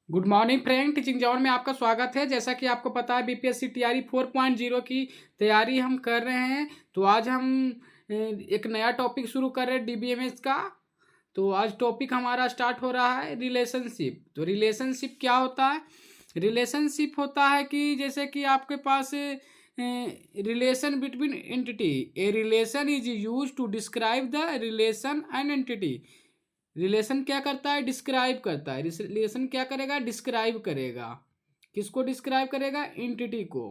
Good morning friend, teaching John में आपका स्वागत है। जैसा कि आपको पता है बीपीएससी टीआरई 4.0 की तैयारी हम कर रहे हैं। तो आज हम एक नया टॉपिक शुरू कर रहे हैं डीबीएमएस का। तो आज टॉपिक हमारा स्टार्ट हो रहा है रिलेशनशिप। तो रिलेशनशिप क्या होता है? रिलेशनशिप होता है कि जैसे कि आपके पास relation between entity. A relation is use to describe the relation and entity. Relation क्या करता है? डिस्क्राइब करता है। रिलेशन क्या करेगा? डिस्क्राइब करेगा। किसको डिस्क्राइब करेगा? एंटिटी को।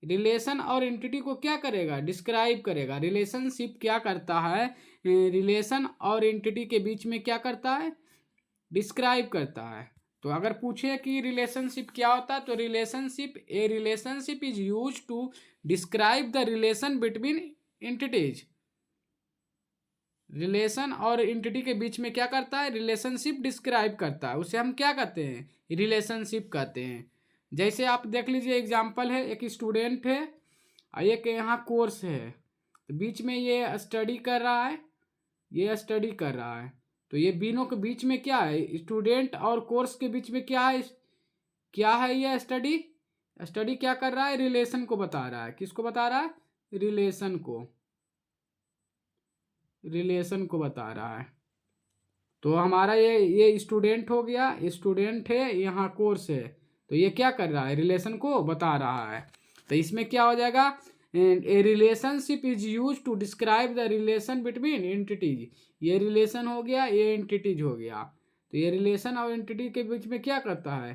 रिलेशन और एंटिटी को क्या करेगा? डिस्क्राइब करेगा। रिलेशनशिप क्या करता है? रिलेशन और एंटिटी के बीच में क्या करता है? डिस्क्राइब करता है। तो अगर पूछे कि रिलेशनशिप क्या होता है, तो relationship is use to describe the relation between entities. Relation और एंटिटी के बीच में क्या करता है? रिलेशनशिप डिस्क्राइब करता है। उसे हम क्या कहते हैं? रिलेशनशिप कहते हैं। जैसे आप देख लीजिए, एग्जाम्पल है, एक स्टूडेंट है और एक यहाँ कोर्स है। तो बीच में ये स्टडी कर रहा है, ये स्टडी कर रहा है। तो ये बीनों के बीच में क्या है? स्टूडेंट और कोर्स के बीच में क्या है? क्या है ये स्टडी? स्टडी क्या कर रहा है? रिलेशन को बता रहा है। किसको बता रहा है? रिलेशन को। रिलेशन को बता रहा है। तो हमारा ये स्टूडेंट हो गया, स्टूडेंट है, यहाँ कोर्स है। तो ये क्या कर रहा है? रिलेशन को बता रहा है। तो इसमें क्या हो जाएगा? A relationship is use to describe the relation between entities. ये रिलेशन हो गया, ये एंटिटीज हो गया। तो ये रिलेशन और एंटिटी के बीच में क्या करता है?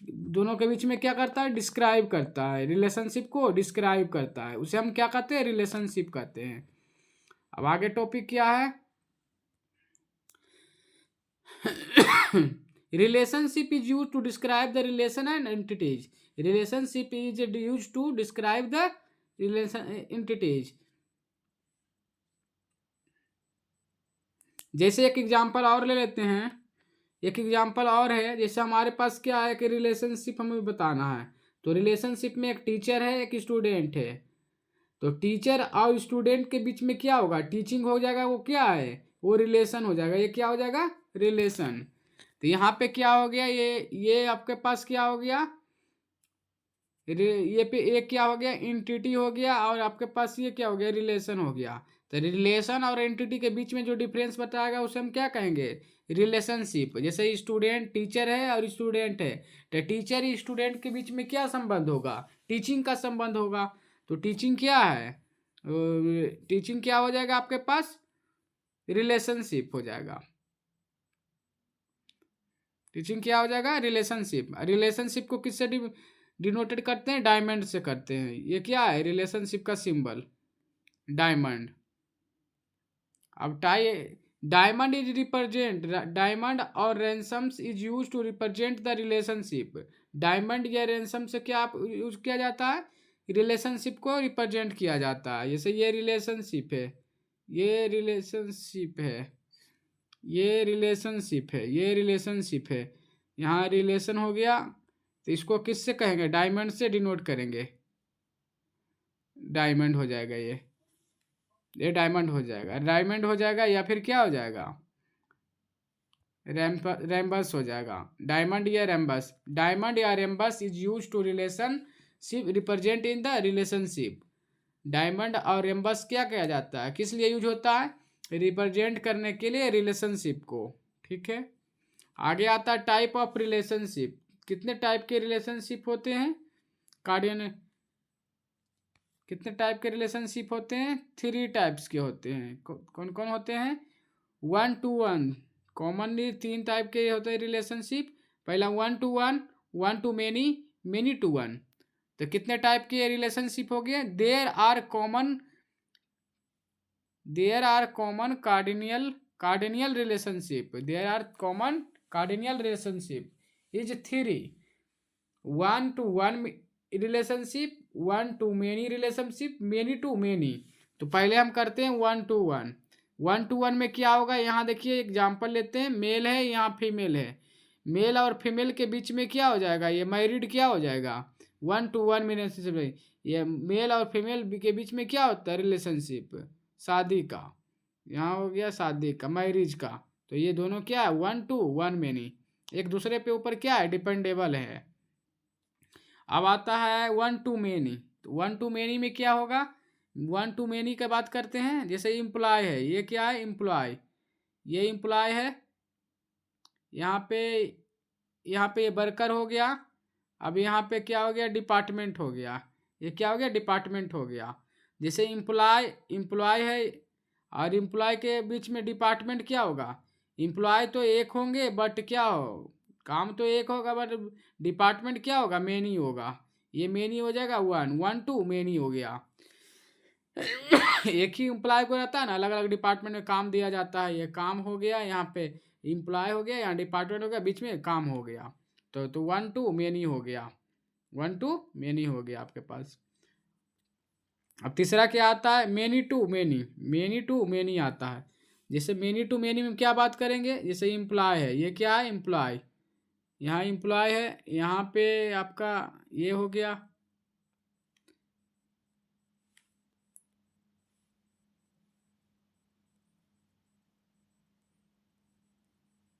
दोनों के बीच में क्या करता है? डिस्क्राइब करता है। रिलेशनशिप को डिस्क्राइब करता है। उसे हम क्या कहते हैं? रिलेशनशिप कहते हैं। अब आगे टॉपिक क्या है? Relationship is used to describe the relation and entities. Relationship is used to describe the relation entities. जैसे एक एग्जांपल और ले लेते हैं। एक एग्जांपल और है, जैसे हमारे पास क्या है कि रिलेशनशिप हमें बताना है। तो रिलेशनशिप में एक टीचर है, एक स्टूडेंट है। तो टीचर और स्टूडेंट के बीच में क्या होगा? टीचिंग हो जाएगा। वो क्या है? वो रिलेशन हो जाएगा। ये क्या हो जाएगा? रिलेशन। तो यहाँ पे क्या हो गया? ये आपके पास क्या हो गया? ये पे एक क्या हो गया? एंटिटी हो गया। और आपके पास ये क्या हो गया? रिलेशन हो गया। तो रिलेशन और एंटिटी के बीच में जो डिफरेंस बताएगा उसे हम क्या कहेंगे? रिलेशनशिप। जैसे स्टूडेंट टीचर है और स्टूडेंट है, तो टीचर स्टूडेंट के बीच में क्या संबंध होगा? टीचिंग का संबंध होगा। तो टीचिंग क्या है? टीचिंग क्या हो जाएगा आपके पास? रिलेशनशिप हो जाएगा। टीचिंग क्या हो जाएगा? रिलेशनशिप। रिलेशनशिप को किससे डिनोटेड करते हैं? डायमंड से करते हैं। ये क्या है? रिलेशनशिप का सिंबल डायमंड। अब डायमंड इज रिप्रेजेंट, डायमंड और rhombus is use to represent the relationship. Diamond या रैंसम से क्या यूज किया जाता है? रिलेशनशिप को रिप्रेजेंट किया जाता है। जैसे ये रिलेशनशिप है, ये रिलेशनशिप है, ये रिलेशनशिप है, ये रिलेशनशिप है। यहाँ रिलेशन हो गया। तो इसको किससे कहेंगे? डायमंड से डिनोट करेंगे। डायमंड हो जाएगा ये डायमंड हो जाएगा। डायमंड हो जाएगा या फिर क्या हो जाएगा? रैम्बस हो जाएगा। डायमंड या रैम्बस। डायमंड या rhombus is use to relationship represent in the relationship. Diamond और रैम्बस क्या किया जाता है? किस लिए यूज होता है? रिप्रेजेंट करने के लिए रिलेशनशिप को। ठीक है। आगे आता है टाइप ऑफ रिलेशनशिप। कितने टाइप के रिलेशनशिप होते हैं? कार्डियन कितने टाइप के रिलेशनशिप होते हैं? 3 टाइप्स के होते हैं। कौन कौन होते हैं? 1 to 1। कॉमनली 3 टाइप के होते हैं रिलेशनशिप। पहला 1 to 1, 1 to many, many to 1। तो कितने टाइप के रिलेशनशिप हो गए? There are common cardinal relationship. There are common cardinal relationship is 3। 1 to 1 relationship, 1 to many relationship, many to many। तो पहले हम करते हैं 1 to 1। 1 to 1 में क्या होगा? यहाँ देखिए एग्जाम्पल लेते हैं। मेल है, यहाँ फीमेल है। मेल और फीमेल के बीच में क्या हो जाएगा? ये मैरिड क्या हो जाएगा? 1 to 1 रिलेशनशिप। ये मेल और फीमेल के बीच में क्या होता है? रिलेशनशिप शादी का। यहाँ हो गया शादी का, मैरिज का। तो ये दोनों क्या है? 1 to 1 मैनी। एक दूसरे पे ऊपर क्या है, डिपेंडेबल है। अब आता है वन टू मेनी। तो वन टू मेनी में क्या होगा, वन टू मेनी की बात करते हैं। जैसे इम्प्लॉय है, ये क्या है, इम्प्लॉय, ये इम्प्लॉय है। यहाँ पे ये वर्कर हो गया। अब यहाँ पे क्या हो गया, डिपार्टमेंट हो गया। ये क्या हो गया, डिपार्टमेंट हो गया। जैसे इम्प्लॉय इम्प्लॉय है और इम्प्लॉय के बीच में डिपार्टमेंट क्या होगा, इम्प्लॉय तो एक होंगे बट क्या हो, काम तो एक होगा बट डिपार्टमेंट क्या होगा, मेनी होगा। ये मेनी हो जाएगा, वन वन टू मेनी हो गया। एक ही इम्प्लॉय को रहता है ना, अलग अलग डिपार्टमेंट में काम दिया जाता है। ये काम हो गया, यहाँ पे इम्प्लॉय हो गया, यहाँ डिपार्टमेंट हो गया, बीच में काम हो गया। तो वन टू मेनी हो गया, वन टू मेनी हो गया आपके पास। अब तीसरा क्या आता है, many to many, many to many आता है। जैसे मेनी टू मेनी में क्या बात करेंगे, जैसे इम्प्लॉय है, ये क्या है, इम्प्लॉय, यहाँ इम्प्लॉय है, यहाँ पे आपका ये हो गया,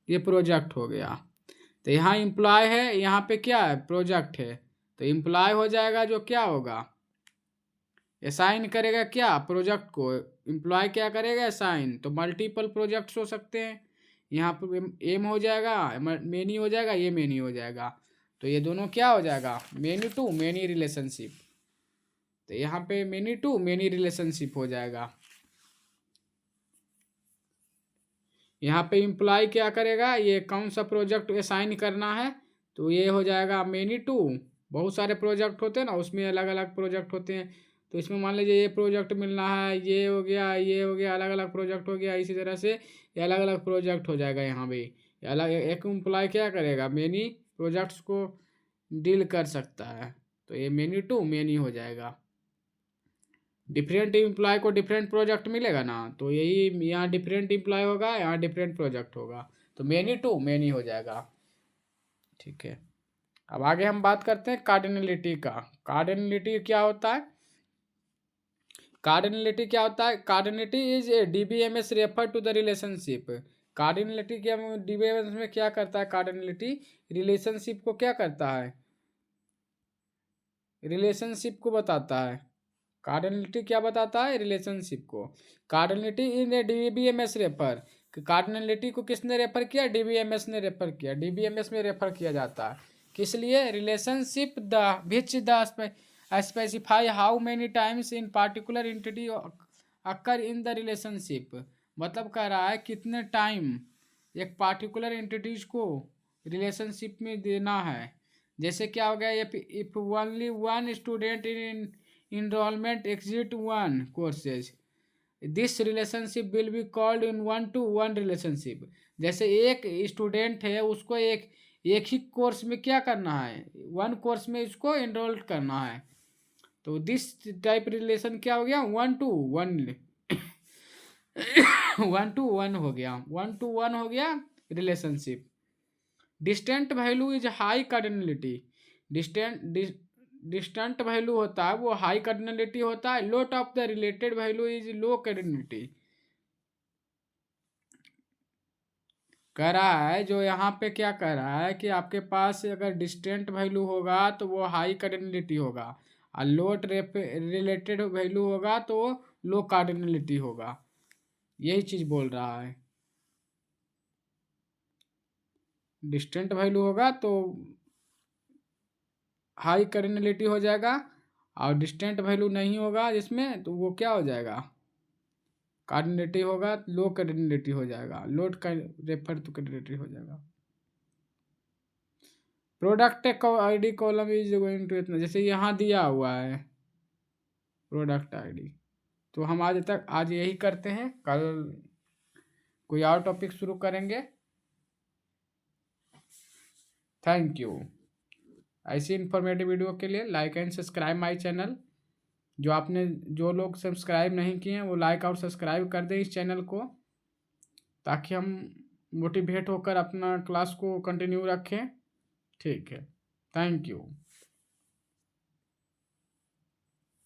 ये प्रोजेक्ट हो गया। तो यहाँ इम्प्लॉय है, यहाँ पे क्या है, प्रोजेक्ट है। तो इम्प्लॉय हो जाएगा जो क्या होगा, असाइन करेगा क्या, प्रोजेक्ट को। इम्प्लॉय क्या करेगा, असाइन। तो मल्टीपल प्रोजेक्ट्स हो सकते हैं। यहाँ पर एम हो जाएगा, मेनी हो जाएगा, ये मेनी हो जाएगा। तो ये दोनों क्या हो जाएगा, मेनी टू मेनी रिलेशनशिप। तो यहाँ पे मेनी टू मेनी रिलेशनशिप हो जाएगा। यहाँ पे इम्प्लॉय क्या करेगा, ये कौन सा प्रोजेक्ट असाइन करना है, तो ये हो जाएगा मेनी टू। बहुत सारे प्रोजेक्ट होते हैं ना, उसमें अलग अलग प्रोजेक्ट होते हैं। तो इसमें मान लीजिए ये प्रोजेक्ट मिलना है, ये हो गया, ये हो गया, अलग अलग प्रोजेक्ट हो गया। इसी तरह से ये अलग अलग प्रोजेक्ट हो जाएगा। यहाँ भी अलग एक इम्प्लॉय क्या करेगा, मेनी प्रोजेक्ट्स को डील कर सकता है। तो ये मेनी टू मेनी हो जाएगा। डिफरेंट इम्प्लॉय को डिफरेंट प्रोजेक्ट मिलेगा ना, तो यही यहाँ डिफरेंट इम्प्लॉय होगा, यहाँ डिफरेंट प्रोजेक्ट होगा। तो मेनी टू मेनी हो जाएगा। ठीक है, अब आगे हम बात करते हैं कार्डिनलिटी का। कार्डिनलिटी क्या होता है, कार्डिनलिटी क्या होता है, cardinality is a DBMS refer to the relationship. Cardinality क्या, डीबीएमएस में क्या करता है, कार्डिनलिटी रिलेशनशिप को क्या करता है, रिलेशनशिप को बताता है। कार्डिनलिटी क्या बताता है, रिलेशनशिप को। कार्डिनलिटी इन ए डीबीएमएस रेफर, कार्डिनलिटी को किसने रेफर किया, डीबीएमएस ने रेफर किया, डीबीएमएस में रेफर किया जाता है। किस लिए, relationship the which the specify how many times in particular entity occur in the relationship. मतलब कह रहा है कितने टाइम एक पार्टिकुलर एंटिटीज को रिलेशनशिप में देना है। जैसे क्या हो गया, if only one student in enrollment exit one courses, this relationship will be called in one to one relationship। जैसे एक स्टूडेंट है, उसको एक ही कोर्स में क्या करना है, वन कोर्स में इसको एनरोल करना है। तो दिस टाइप रिलेशन क्या हो गया, one two one, one two one हो गया, वन टू वन हो गया relationship. Distant value is high cardinality, distant value होता है वो हाई कार्डिनलिटी होता है। Lot of the related value is low cardinality. कह रहा है जो यहाँ पे क्या कह रहा है कि आपके पास अगर डिस्टेंट वैल्यू होगा तो वो हाई कार्डिनलिटी होगा, और लोट रिलेटेड वैल्यू होगा तो लो कार्डिनलिटी होगा। यही चीज बोल रहा है। डिस्टेंट वैल्यू होगा तो हाई कार्डिनलिटी हो जाएगा, और डिस्टेंट वैल्यू नहीं होगा जिसमें, तो वो क्या हो जाएगा, कार्डिनलिटी होगा, लो कार्डिनलिटी हो जाएगा, लोड का रेफर टू कार्डिनलिटी हो जाएगा। Product ID column is going to इतना, जैसे यहाँ दिया हुआ है प्रोडक्ट आईडी। तो हम आज यही करते हैं, कल कोई और टॉपिक शुरू करेंगे। Thank you. ऐसी इन्फॉर्मेटिव वीडियो के लिए like and subscribe my channel. जो लोग सब्सक्राइब नहीं किए हैं वो लाइक और सब्सक्राइब कर दें इस चैनल को, ताकि हम मोटिवेट होकर अपना क्लास को कंटिन्यू रखें। ठीक है, थैंक यू।